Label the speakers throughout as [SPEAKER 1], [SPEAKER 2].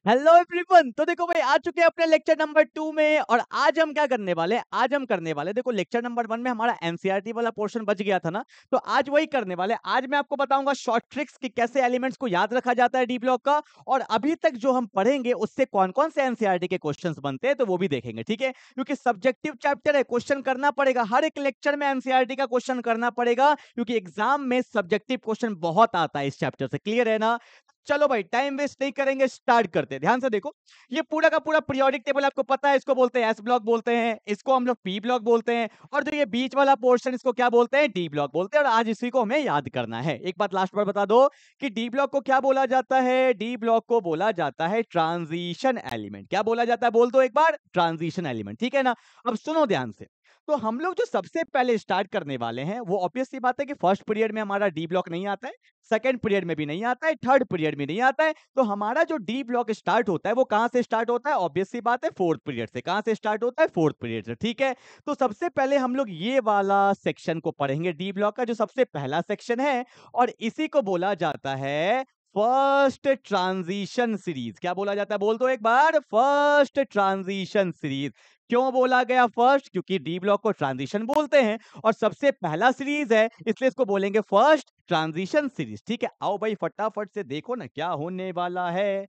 [SPEAKER 1] Hello everyone. तो देखो भाई आ चुके हैं अपने लेक्चर नंबर 2 में और आज हम क्या करने वाले हैं। आज हम करने वाले देखो लेक्चर नंबर 1 में हमारा एनसीईआरटी वाला पोर्शन बच गया था ना, तो आज वही करने वाले हैं। आज मैं आपको बताऊंगा शॉर्ट ट्रिक्स कि कैसे एलिमेंट्स को याद रखा जाता है डी ब्लॉक का, और अभी तक जो हम पढ़ेंगे उससे कौन कौन से एनसीईआरटी के क्वेश्चंस बनते हैं तो वो भी देखेंगे, ठीक है। क्योंकि सब्जेक्टिव चैप्टर है, क्वेश्चन करना पड़ेगा हर एक लेक्चर में, एनसीईआरटी का क्वेश्चन करना पड़ेगा क्योंकि एग्जाम में सब्जेक्टिव क्वेश्चन बहुत आता है इस चैप्टर से। क्लियर है ना। चलो भाई टाइम वेस्ट नहीं करेंगे, स्टार्ट करते हैं। ध्यान से देखो, ये पूरा का पूरा पीरियोडिक टेबल आपको पता है, इसको बोलते हैं एस ब्लॉक बोलते हैं, इसको हम लोग पी ब्लॉक बोलते हैं, और जो ये बीच वाला पोर्शन इसको क्या बोलते हैं, डी ब्लॉक बोलते हैं। और आज इसी को हमें याद करना है। एक बात लास्ट बार बता दो कि डी ब्लॉक को क्या बोला जाता है। डी ब्लॉक को बोला जाता है ट्रांजिशन एलिमेंट। क्या बोला जाता है बोल दो एक बार, ट्रांजिशन एलिमेंट, ठीक है ना। अब सुनो ध्यान से, तो हम लोग जो सबसे पहले स्टार्ट करने वाले हैं वो ऑब्वियस सी बात है कि फर्स्ट पीरियड में हमारा डी ब्लॉक नहीं आता है, सेकंड पीरियड में भी नहीं आता है, थर्ड पीरियड में नहीं आता है। तो हमारा जो डी ब्लॉक स्टार्ट होता है वो कहां से स्टार्ट होता है, ऑब्वियस सी बात है फोर्थ पीरियड से। कहां से स्टार्ट होता है, फोर्थ पीरियड से, ठीक है। तो सबसे पहले हम लोग ये वाला सेक्शन को पढ़ेंगे, डी ब्लॉक का जो सबसे पहला सेक्शन है, और इसी को बोला जाता है फर्स्ट ट्रांजिशन सीरीज। क्या बोला जाता है बोल दो एक बार, फर्स्ट ट्रांजिशन सीरीज। क्यों बोला गया फर्स्ट, क्योंकि डी ब्लॉक को ट्रांजिशन बोलते हैं और सबसे पहला सीरीज है, इसलिए इसको बोलेंगे फर्स्ट ट्रांजिशन सीरीज, ठीक है। आओ भाई फटाफट से देखो ना क्या होने वाला है।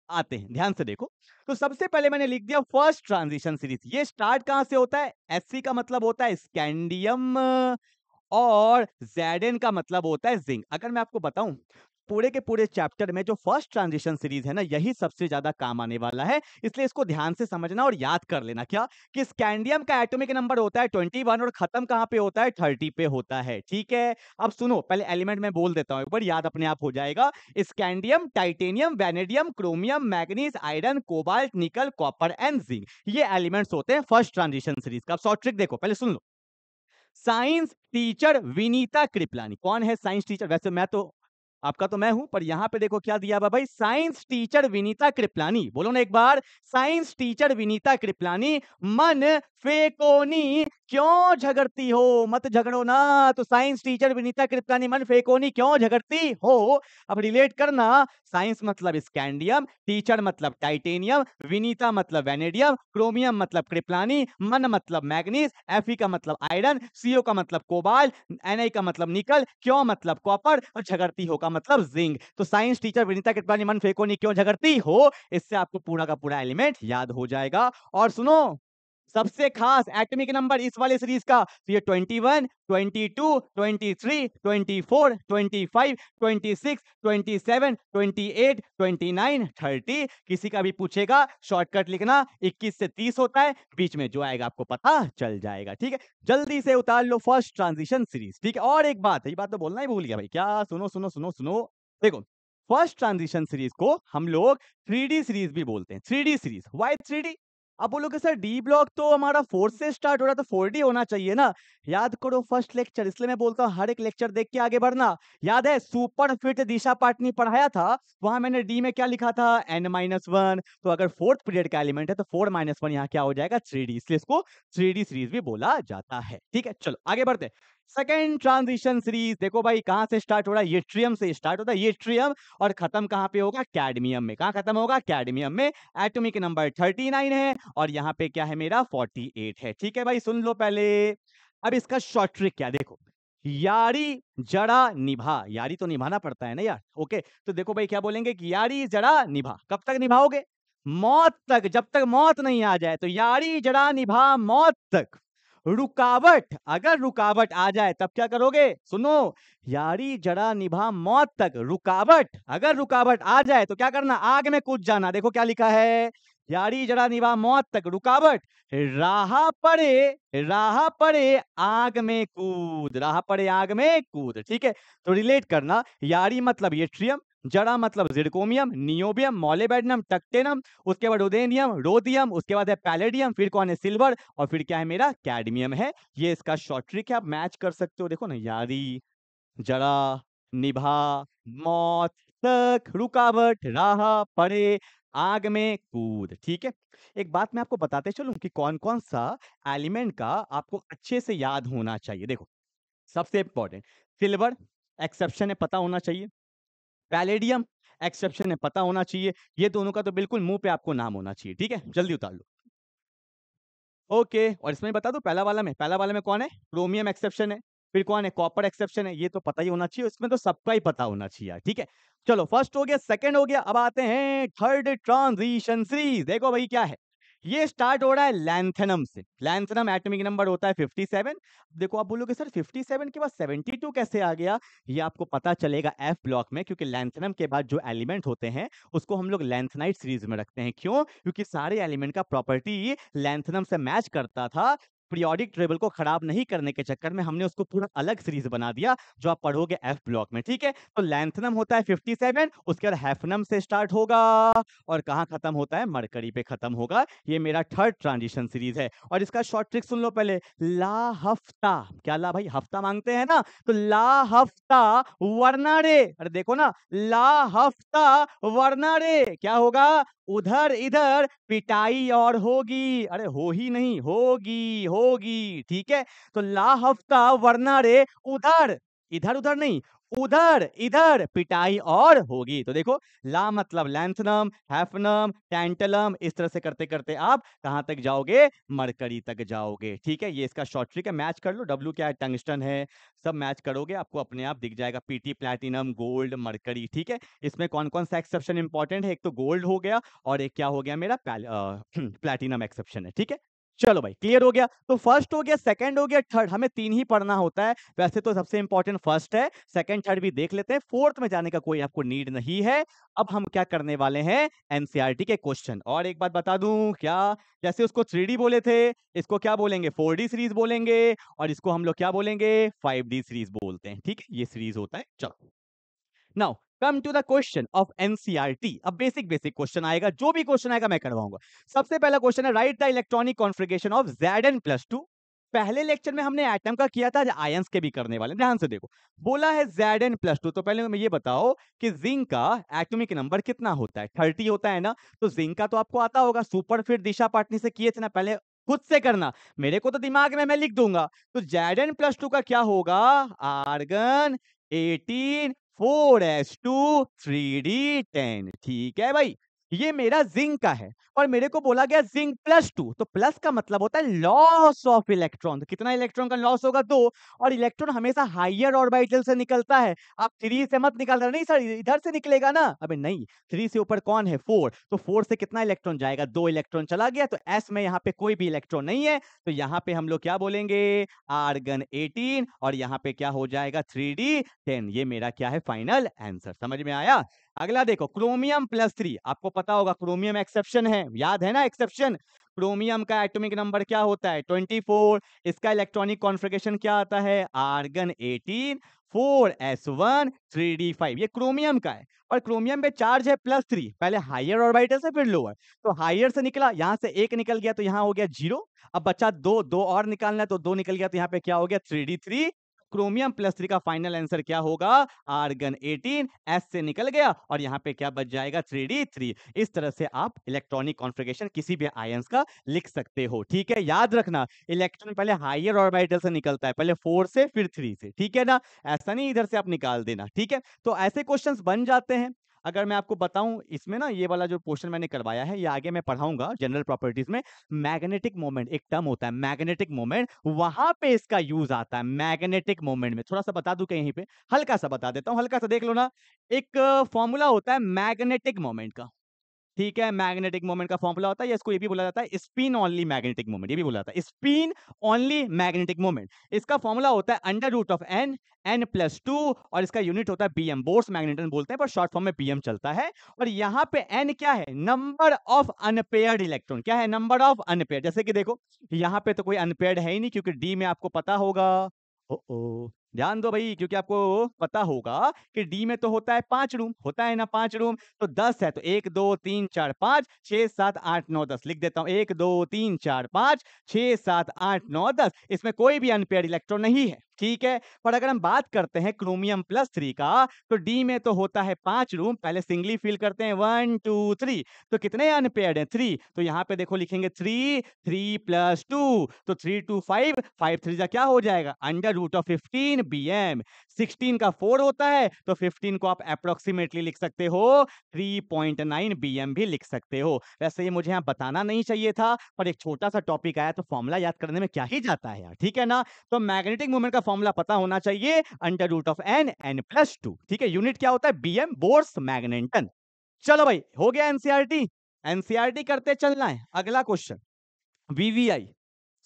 [SPEAKER 1] आते हैं, ध्यान से देखो। तो सबसे पहले मैंने लिख दिया फर्स्ट ट्रांजिशन सीरीज। ये स्टार्ट कहां से होता है, एससी का मतलब होता है स्कैंडियम, और ज़ेडन का मतलब होता है जिंक। अगर मैं आपको बताऊं, पूरे के पूरे चैप्टर में जो फर्स्ट ट्रांजिशन सीरीज है ना, यही सबसे ज्यादा काम आने वाला है, इसलिए इसको ध्यान से समझना और याद कर लेना। क्या कि स्कैंडियम का एटॉमिक नंबर होता है 21 और खत्म कहां पे होता है, 30 पे होता है, ठीक है। अब सुनो, पहले एलिमेंट में बोल देता हूं एक बार, याद अपने आप हो जाएगा। Scandium, titanium, vanadium, chromium, manganese, iron, cobalt, निकल, कॉपर एंड जिंक, ये एलिमेंट्स होते हैं फर्स्ट ट्रांजिशन सीरीज का। शॉर्ट ट्रिक देखो, पहले सुन लो। साइंस टीचर विनीता कृपलानी, कौन है साइंस टीचर, वैसे मैं तो आपका तो मैं हूं, पर यहां पे देखो क्या दिया हुआ भाई, साइंस टीचर विनीता कृपलानी। बोलो ना एक बार, साइंस टीचर विनीता कृपलानी मन फेकोनी क्यों झगड़ती हो। मत झगड़ो ना। तो साइंस टीचर विनीता कृपलानी मन फेकोनी क्यों झगड़ती हो। अब रिलेट करना, साइंस मतलब स्कैंडियम, टीचर मतलब टाइटेनियम, विनीता मतलब वैनेडियम, क्रोमियम मतलब कृपलानी, मन मतलब मैग्नीज, एफी का मतलब आयरन, सीओ का मतलब कोबाल्ट, एनआई का मतलब निकल, क्यों मतलब कॉपर, और झगड़ती हो का मतलब जिंक। तो साइंस टीचर विनीता कृपलानी मन फेकोनी क्यों झगड़ती हो, इससे आपको पूरा का पूरा एलिमेंट याद हो जाएगा। और सुनो, सबसे खास एटॉमिक नंबर इस वाले सीरीज का, तो ये 21, 22, 23, 24, 25, 26, 27, 28, 29, 30। किसी का भी पूछेगा शॉर्टकट लिखना, 21 से 30 होता है, बीच में जो आएगा आपको पता चल जाएगा, ठीक है। जल्दी से उतार लो फर्स्ट ट्रांजिशन सीरीज, ठीक है। और एक बात है, ये बात तो बोलना ही भूल गया भाई, क्या, सुनो सुनो सुनो सुनो। देखो, फर्स्ट ट्रांजिशन सीरीज को हम लोग 3D सीरीज भी बोलते हैं। 3D series, Y 3D। अब बोलोगे सर डी ब्लॉक तो हमारा 4 से स्टार्ट हो रहा है, तो 4D होना चाहिए ना। याद करो फर्स्ट लेक्चर, इसलिए मैं बोलता हूँ हर एक लेक्चर देख के आगे बढ़ना। याद है सुपर फिट दिशा पाटनी पढ़ाया था, वहां मैंने डी में क्या लिखा था, n-1। तो अगर फोर्थ पीरियड का एलिमेंट है तो 4-1 यहाँ क्या हो जाएगा, 3D, इसलिए इसको 3D सीरीज भी बोला जाता है, ठीक है। चलो आगे बढ़ते हैं। सेकेंड ट्रांजिशन सीरीज देखो भाई, कहां से स्टार्ट हो रहा है, ये ट्रियम से स्टार्ट होता है, ये ट्रियम, और खत्म कहां पे होगा, कैडमियम में। कहां खत्म होगा, कैडमियम में। एटॉमिक नंबर 39 है, और यहाँ पे क्या है मेरा 48 है, ठीक है भाई। सुन लो पहले, अब इसका शॉर्ट ट्रिक क्या, देखो। यारी जड़ा निभा, यारी तो निभाना पड़ता है ना यार, ओके। तो देखो भाई क्या बोलेंगे कि यारी जड़ा निभा, कब तक निभाओगे, मौत तक, जब तक मौत नहीं आ जाए। तो यारी जड़ा निभा मौत तक। रुकावट, अगर रुकावट आ जाए तब क्या करोगे, सुनो। यारी जड़ा निभा मौत तक, रुकावट, अगर रुकावट आ जाए तो क्या करना, आग में कूद जाना। देखो क्या लिखा है, यारी जड़ा निभा मौत तक, रुकावट राह पड़े आग में कूद, राह पड़े आग में कूद, ठीक है। तो रिलेट करना, यारी मतलब ये ट्रियम, जड़ा मतलब जिरकोमियम, नियोबियम, मॉलिब्डेनम, टक्टेनम, उसके बाद रोदेनियम, रोदियम, उसके बाद है पैलेडियम, फिर कौन है सिल्वर, और फिर क्या है मेरा कैडमियम है। ये इसका शॉर्ट ट्रिक है, आप मैच कर सकते हो। देखो ना, यारी जड़ा निभा मौत तक, रुकावट राह पड़े आग में कूद, ठीक है। एक बात मैं आपको बताते चलूं कि कौन कौन सा एलिमेंट का आपको अच्छे से याद होना चाहिए। देखो, सबसे इंपॉर्टेंट सिल्वर, एक्सेप्शन है, पता होना चाहिए। पैलेडियम, एक्सेप्शन है पता होना चाहिए, ये दोनों का तो बिल्कुल मुंह पे आपको नाम होना चाहिए। ठीक है, जल्दी उतार लो। ओके, और इसमें बता दो पहला वाला में कौन है, क्रोमियम एक्सेप्शन है, फिर कौन है, कॉपर एक्सेप्शन है, ये तो पता ही होना चाहिए, इसमें तो सबका ही पता होना चाहिए यार। ठीक है, चलो फर्स्ट हो गया, सेकंड हो गया, अब आते हैं थर्ड ट्रांजिशन सीरीज। देखो भाई क्या है, ये स्टार्ट हो रहा है लैंथेनम से। लैंथेनम एटॉमिक नंबर होता है 57। देखो आप बोलोगे सर 57 के बाद 72 कैसे आ गया, ये आपको पता चलेगा एफ ब्लॉक में, क्योंकि लैंथेनम के बाद जो एलिमेंट होते हैं उसको हम लोग लैंथेनाइट सीरीज में रखते हैं। क्यों, क्योंकि सारे एलिमेंट का प्रॉपर्टी लैंथेनम से मैच करता था। पीरियोडिक टेबल को खराब नहीं करने के चक्कर में हमने उसको पूरा अलग सीरीज बना दिया, जो आप पढ़ोगे एफ ब्लॉक में। ठीक है, तो लैंथेनम होता है 57, उसके बाद हैफनम से स्टार्ट होगा और कहाँ खत्म होता है, मरकरी पे खत्म होगा। ये मेरा थर्ड ट्रांजिशन सीरीज है। और इसका शॉर्ट ट्रिक सुन लो पहले, ला हफ्ता, क्या ला भाई, हफ्ता मांगते हैं ना, तो ला हफ्ता वरना रे, अरे देखो ना, ला हफ्ता वरना रे क्या होगा, उधर इधर पिटाई और होगी, अरे हो ही नहीं, होगी होगी। ठीक है, तो ला हफ्ता वरना रे उधर, इधर उधर नहीं, उधर इधर पिटाई और होगी। तो देखो, ला मतलब लैंथनम, हैफनम, टैंटलम, इस तरह से करते करते आप कहां तक जाओगे, मरकरी तक जाओगे। ठीक है, ये इसका शॉर्ट ट्रिक है, मैच कर लो, डब्ल्यू क्या है, टंगस्टन है, सब मैच करोगे आपको अपने आप दिख जाएगा, पीटी प्लैटिनम गोल्ड मरकरी। ठीक है, इसमें कौन कौन सा एक्सेप्शन इंपॉर्टेंट है, एक तो गोल्ड हो गया और एक क्या हो गया मेरा प्लैटिनम एक्सेप्शन है। ठीक है, चलो भाई क्लियर हो गया। तो फर्स्ट हो गया, सेकंड हो गया, थर्ड, हमें तीन ही पढ़ना होता है वैसे तो, सबसे इंपॉर्टेंट फर्स्ट है, सेकंड थर्ड भी देख लेते हैं, फोर्थ में जाने का कोई आपको नीड नहीं है। अब हम क्या करने वाले हैं, एनसीईआरटी के क्वेश्चन। और एक बात बता दूं क्या, जैसे उसको 3D बोले थे, इसको क्या बोलेंगे, 4D सीरीज बोलेंगे, और इसको हम लोग क्या बोलेंगे, 5D सीरीज बोलते हैं। ठीक है, ये सीरीज होता है। चलो now come to the question of NCERT. अब बेसिक बेसिक क्वेश्चन आएगा, जो भी क्वेश्चन आएगा मैं करवाऊंगा। सबसे पहला क्वेश्चन है, right the electronic configuration of Zn+2। पहले लेक्चर में हमने एटम का किया था, आयंस के भी करने वाले, ध्यान से देखो। बोला है Zn+2, तो पहले मैं ये बताओ कि जिंक का एटॉमिक नंबर कितना होता है, 30 होता है ना। तो जिंक का तो आपको आता होगा, सुपर फिर दिशा पाटनी से किए थे ना, पहले खुद से करना, मेरे को तो दिमाग में मैं लिख दूंगा। तो Zn+2 का क्या होगा, आर्गन 18 4s2 3d10। ठीक है भाई, ये मेरा जिंक का है, और मेरे को बोला गया जिंक+2, तो प्लस का मतलब होता है लॉस ऑफ इलेक्ट्रॉन। तो कितना इलेक्ट्रॉन का लॉस होगा, 2। और इलेक्ट्रॉन हमेशा हायर ऑर्बिटल से निकलता है, आप 3 से मत निकाल रहे, नहीं सर इधर से निकलेगा ना, अबे नहीं, 3 से ऊपर कौन है, 4, तो 4 से कितना इलेक्ट्रॉन जाएगा, 2 इलेक्ट्रॉन चला गया, तो एस में यहाँ पे कोई भी इलेक्ट्रॉन नहीं है, तो यहाँ पे हम लोग क्या बोलेंगे, आर्गन 18, और यहाँ पे क्या हो जाएगा, 3d10। ये मेरा क्या है, फाइनल आंसर। समझ में आया। अगला देखो, क्रोमियम+3, आपको पता होगा क्रोमियम एक्सेप्शन है, याद है ना एक्सेप्शन। क्रोमियम का एटॉमिक नंबर क्या होता है, 24। इसका इलेक्ट्रॉनिक कॉन्फ़िगरेशन क्या आता है, आर्गन 18 4s1 3d5, ये क्रोमियम का है। और क्रोमियम पे चार्ज है +3, पहले हायर ऑर्बिटल से फिर लोअर, तो हायर से निकला, यहां से 1 निकल गया तो यहाँ हो गया 0। अब बचा 2, 2 और निकालना है, तो 2 निकल गया तो यहाँ पे क्या हो गया, 3d3। क्रोमियम+3 का फाइनल आंसर क्या होगा, आर्गन 18, एस से निकल गया, और यहाँ पे क्या बच जाएगा, 3d3। इस तरह से आप इलेक्ट्रॉनिक कॉन्फ़िगरेशन किसी भी आयंस का लिख सकते हो। ठीक है, याद रखना, इलेक्ट्रॉन पहले हायर ऑर्बिटल से निकलता है, पहले 4 से फिर 3 से। ठीक है ना, ऐसा नहीं इधर से आप निकाल देना। ठीक है, तो ऐसे क्वेश्चंस बन जाते हैं। अगर मैं आपको बताऊं, इसमें ना ये वाला जो क्वेश्चन मैंने करवाया है, ये आगे मैं पढ़ाऊंगा जनरल प्रॉपर्टीज में। मैग्नेटिक मोमेंट एक टर्म होता है, मैग्नेटिक मोमेंट, वहां पे इसका यूज आता है। मैग्नेटिक मोमेंट में थोड़ा सा बता दूं कहीं पे, हल्का सा बता देता हूं, हल्का सा देख लो ना। एक फॉर्मूला होता है मैग्नेटिक मोमेंट का। ठीक है, मैग्नेटिक मोमेंट का फॉर्मूला होता है, या इसको ये भी बोला जाता है स्पिन ओनली मैग्नेटिक मोमेंट, ये भी बोला जाता है स्पिन ओनली मैग्नेटिक मोमेंट। इसका फॉर्मूला होता है √n n+2, और इसका यूनिट होता है बीएम, बोर्स मैग्नेटन बोलते हैं, पर शॉर्ट फॉर्म में बीएम चलता है। और यहाँ पे n क्या है, नंबर ऑफ अनपेयर्ड इलेक्ट्रॉन, क्या है, नंबर ऑफ अनपेयर्ड। जैसे कि देखो यहाँ पे तो कोई अनपेयर्ड है ही नहीं, क्योंकि डी में आपको पता होगा, ओ ध्यान दो भाई, क्योंकि आपको पता होगा कि डी में तो होता है 5 रूम, होता है ना 5 रूम, तो 10 है, तो 1 2 3 4 5 6 7 8 9 10 लिख देता हूं, 1 2 3 4 5 6 7 8 9 10। इसमें कोई भी अनपेयर्ड इलेक्ट्रॉन नहीं है। ठीक है, पर अगर हम बात करते हैं क्रोमियम+3 का, तो डी में तो होता है 5 रूम, पहले सिंगली फिल करते हैं 1 2 3, तो कितने अनपेयर्ड हैं, 3, तो यहाँ पे देखो लिखेंगे 3 3 + 2, तो 3 2 5 5 3 क्या हो जाएगा, √15 bm। 16 का 4 होता है तो 15 को आप अप्रोक्सीमेटली लिख सकते हो 3.9 bm भी लिख सकते हो। वैसे ये मुझे यहाँ बताना नहीं चाहिए था, पर एक छोटा सा टॉपिक आया तो फॉर्मूला याद करने में क्या ही जाता है यार, ठीक है ना। तो मैग्नेटिक मोमेंट का फॉर्मूला पता होना चाहिए, under root of N N plus two, ठीक है। यूनिट क्या होता है, bm, बोर्स मैग्नेटन। चलो भाई, हो गया एनसीईआरटी। एनसीईआरटी करते चलना है। अगला क्वेश्चन वीवीआई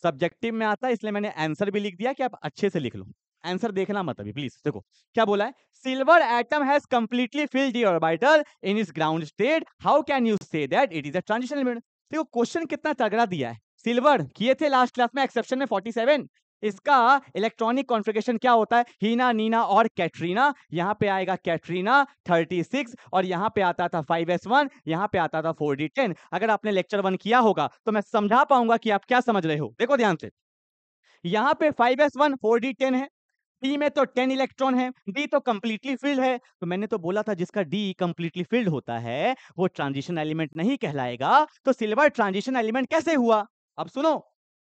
[SPEAKER 1] सब्जेक्टिव में आता है, इसलिए मैंने आंसर भी लिख दिया कि आप अच्छे से लिख लो। आंसर देखना मत अभी प्लीज। देखो क्या बोला है, silver atom has completely filled the orbital in its ground state, how can you से that it is a transition element. देखो क्वेश्चन कितना तगड़ा दिया है। सिल्वर किए थे लास्ट क्लास में एक्सेप्शन में 47। इसका इलेक्ट्रॉनिक कॉन्फ़िगरेशन क्या होता है, हीना, नीना और कैटरीना। यहाँ पे आएगा कैटरीना 36 और यहाँ पे आता था 5s1, यहाँ पे आता था 4d10। अगर आपने लेक्चर 1 किया होगा तो मैं समझा पाऊंगा कि आप क्या समझ रहे हो। देखो ध्यान से, यहाँ पे 5s1 4d10 है, डी में तो 10 इलेक्ट्रॉन है, डी तो कंप्लीटली फिल्ड है। तो मैंने तो बोला था जिसका डी कंप्लीटली फिल्ड होता है वो ट्रांजिशन एलिमेंट नहीं कहलाएगा। तो सिल्वर ट्रांजिशन एलिमेंट कैसे हुआ, अब सुनो।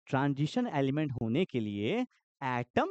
[SPEAKER 1] ट्रांजिशन एलिमेंट होने के लिए एटम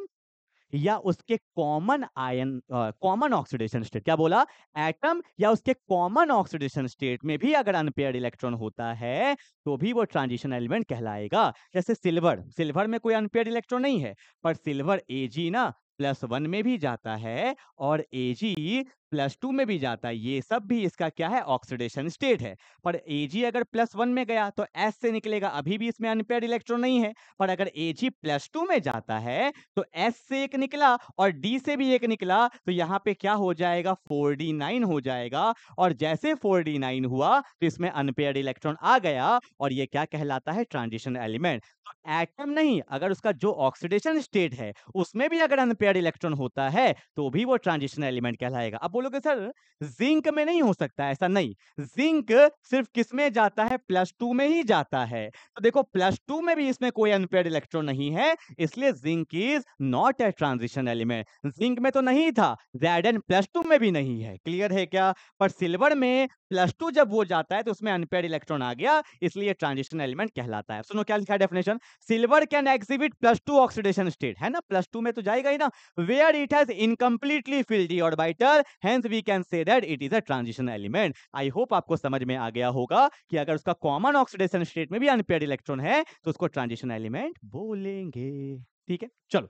[SPEAKER 1] या उसके common ion, common oxidation state, क्या बोला, एटम या उसके कॉमन ऑक्सीडेशन स्टेट में भी अगर अनपेयर्ड इलेक्ट्रॉन होता है तो भी वो ट्रांजिशन एलिमेंट कहलाएगा। जैसे सिल्वर, सिल्वर में कोई अनपेयर्ड इलेक्ट्रॉन नहीं है, पर सिल्वर एजी ना +1 में भी जाता है और एजी +2 में भी जाता है। ये सब भी इसका क्या है, ऑक्सीडेशन स्टेट है। पर एजी अगर +1 में गया तो एस से निकलेगा, अभी भी इसमें अनपेयर्ड इलेक्ट्रॉन नहीं है। पर अगर एजी +2 में जाता है तो एस से एक निकला और डी से भी एक निकला, तो यहाँ पे क्या हो जाएगा, 4d9 हो जाएगा। और जैसे 4d9 हुआ तो इसमें अनपेयर्ड इलेक्ट्रॉन आ गया और ये क्या कहलाता है, ट्रांजिशन एलिमेंट। तो एटम नहीं, अगर उसका जो ऑक्सीडेशन स्टेट है उसमें भी अगर अनपेयर्ड इलेक्ट्रॉन होता है तो भी वो ट्रांजिशन एलिमेंट कहलाएगा। अब बोलोगे सर जिंक में नहीं हो सकता, ऐसा नहीं। जिंक सिर्फ किस में जाता है, +2 में ही जाता है। तो देखो +2 में भी इसमें कोई अनपेयर्ड इलेक्ट्रॉन नहीं है, इसलिए zinc is not a transition element. Zinc में तो नहीं था, Zn +2 में भी नहीं है, क्लियर है क्या। पर सिल्वर में +2 जब वो जाता है तो उसमें अनपेयर्ड इलेक्ट्रॉन आ गया, इसलिए ट्रांजिशन एलिमेंट कहलाता है। सुनो क्या लिखा है definition, silver can exhibit +2 oxidation state, है ना, +2 में तो जाएगा ही ना, where it has incompletely filled the orbital, hence we can say that it is a transition element. I hope आपको समझ में आ गया होगा कि अगर उसका कॉमन ऑक्सीडेशन स्टेट में भी अनपेयर्ड इलेक्ट्रॉन है तो उसको ट्रांजिशन एलिमेंट बोलेंगे। ठीक है, चलो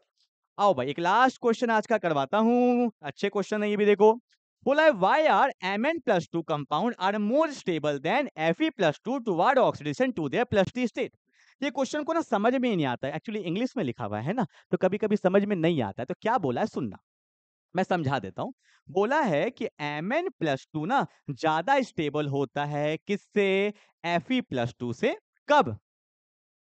[SPEAKER 1] आओ भाई एक लास्ट क्वेश्चन आज का करवाता हूं। अच्छे क्वेश्चन है ये भी, देखो बोला है why are Mn+2 compound are more stable than Fe+2 toward oxidation to their +3 state. ये क्वेश्चन को ना समझ में ही नहीं आता है, एक्चुअली इंग्लिश में लिखा हुआ है ना, तो कभी कभी समझ में नहीं आता है। तो क्या बोला है सुनना, मैं समझा देता हूं। बोला है कि Mn+2 ना ज्यादा स्टेबल होता है किससे, Fe+2 से। कब,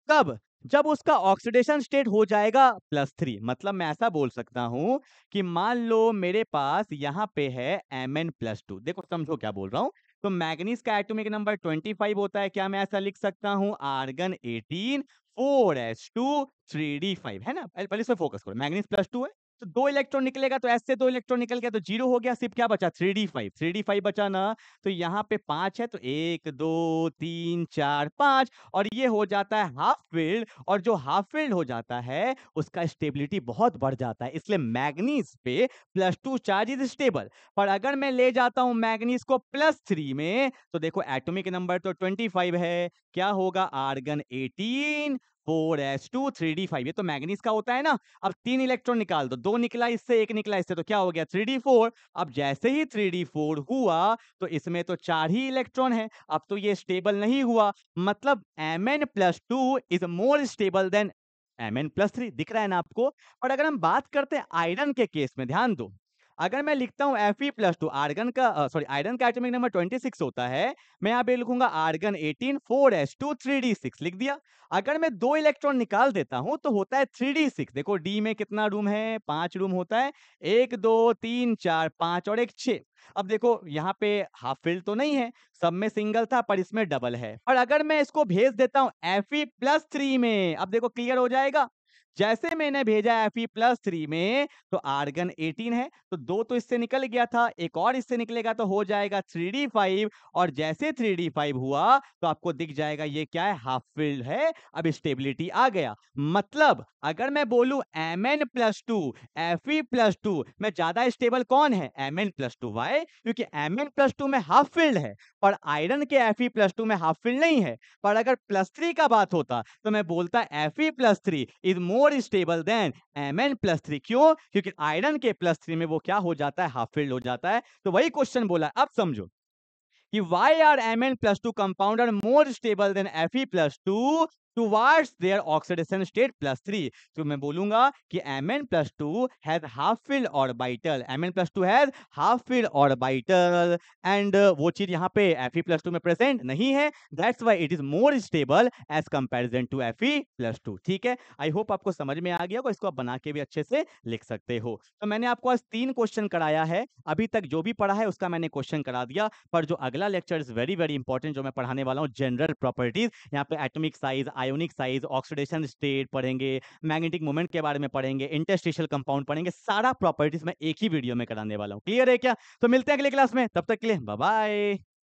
[SPEAKER 1] कब, जब उसका ऑक्सीडेशन स्टेट हो जाएगा +3। मतलब मैं ऐसा बोल सकता हूं कि मान लो मेरे पास यहाँ पे है Mn+2, देखो समझो क्या बोल रहा हूं। तो मैग्नीज का एटॉमिक नंबर 25 होता है, क्या मैं ऐसा लिख सकता हूं, आर्गन 18 4s2 3d5, है ना। पहले इस पे फोकस करो, मैग्नीज +2 है तो 2 इलेक्ट्रॉन निकलेगा, तो एस से 2 इलेक्ट्रॉन निकल गया तो 0 हो गया, सिर्फ क्या बचा 3d5, 3d5 बचा ना। तो यहाँ पे 5 है तो 1 2 3 4 5, और ये हो जाता है हाफ फील्ड, और जो हाफ फील्ड हो जाता है उसका स्टेबिलिटी बहुत बढ़ जाता है, इसलिए मैग्नीज पे +2 चार्ज इज स्टेबल। पर अगर मैं ले जाता हूं मैग्नीज को +3 में तो देखो एटॉमिक नंबर तो 25 है, क्या होगा, आर्गन 18 4s2 3d5, ये तो मैग्नीज का होता है ना। अब 3 इलेक्ट्रॉन निकाल दो, 2 निकला इससे, 1 निकला इससे, तो क्या हो गया 3d4। अब जैसे ही 3d4 हुआ तो इसमें तो 4 ही इलेक्ट्रॉन है, अब तो ये स्टेबल नहीं हुआ। मतलब Mn+2 is more stable then Mn+3, दिख रहा है ना आपको। और अगर हम बात करते हैं आयरन के केस में, ध्यान दो, अगर मैं लिखता हूं Fe+2, आर्गन का सॉरी आयरन का एटॉमिक नंबर 26 होता है, मैं यहाँ पे लिखूंगा आर्गन 18 4s2 3d6, लिख दिया। अगर मैं 2 इलेक्ट्रॉन निकाल देता हूं तो होता है 3d6। देखो डी में कितना रूम है, 5 रूम होता है, 1 2 3 4 5 और 1 6। अब देखो यहाँ पे हाफ फिल्ड तो नहीं है, सब में सिंगल था पर इसमें डबल है। और अगर मैं इसको भेज देता हूं Fe+3 में, अब देखो क्लियर हो जाएगा। जैसे मैंने भेजा Fe+3 में, तो आर्गन 18 है, तो 2 तो इससे निकल गया था, एक और इससे निकलेगा तो हो जाएगा 3d5, और जैसे 3d5 हुआ तो आपको दिख जाएगा ये क्या है, हाफ फिल्ड है। अब स्टेबिलिटी आ गया, मतलब अगर मैं बोलूं Mn+2 Fe+2 में ज्यादा स्टेबल कौन है, Mn+2। वाई? क्योंकि Mn+2 में हाफ फिल्ड है, और आयरन के Fe+2 में हाफ फिल्ड नहीं है। पर अगर +3 का बात होता तो मैं बोलता Fe+3 is more stable then Mn+3। क्यों? क्योंकि आयरन के +3 में वो क्या हो जाता है, हाफ फिल्ड हो जाता है। तो वही क्वेश्चन बोला। अब समझो कि why are Mn+2 compound are more stable than Fe+2 towards their oxidation state +3। तो मैं बोलूंगा कि Mn+2 has half filled orbital, Mn+2 has half filled orbital, and वो चीज यहाँ पे Fe+2 में प्रेजेंट नहीं है, that's why it is more stable as comparison to Fe+2। ठीक है, आई होप आपको समझ में आ गया होगा, इसको आप बना के भी अच्छे से लिख सकते हो। तो मैंने आपको आज 3 क्वेश्चन कराया है, अभी तक जो भी पढ़ा है उसका मैंने क्वेश्चन करा दिया, पर जो अगला lecture is very very important जो मैं पढ़ाने वाला हूँ, जनरल प्रॉपर्टीज। यहाँ पे atomic size, ionic size, oxidation state पढ़ेंगे, मैग्नेटिक मोमेंट के बारे में पढ़ेंगे, इंटरस्टिशियल कंपाउंड पढ़ेंगे, सारा प्रॉपर्टीज मैं एक ही वीडियो में कराने वाला हूँ। क्लियर है क्या? तो मिलते हैं अगले क्लास में, तब तक के लिए बाय बाय।